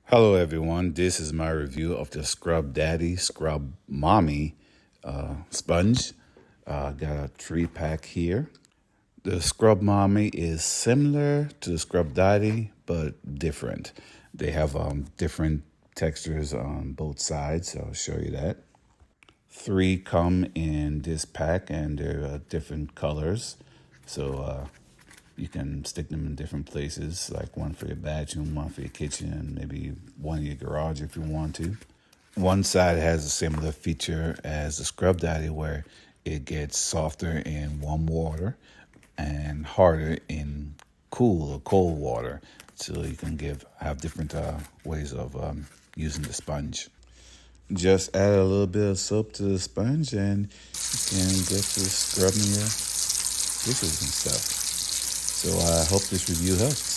Hello, everyone. This is my review of the scrubdaddy, scrubmommy sponge. Got a 3-pack here. The scrubmommy is similar to the scrubdaddy, but different. They have different textures on both sides. So I'll show you that. 3 come in this pack, and they're different colors. So you can stick them in different places, like one for your bathroom, one for your kitchen, maybe one in your garage if you want to. One side has a similar feature as the Scrub Daddy, where it gets softer in warm water and harder in cool or cold water. So you can have different ways of using the sponge. Just add a little bit of soap to the sponge and you can get to scrubbing your dishes and stuff. So I hope this review helps.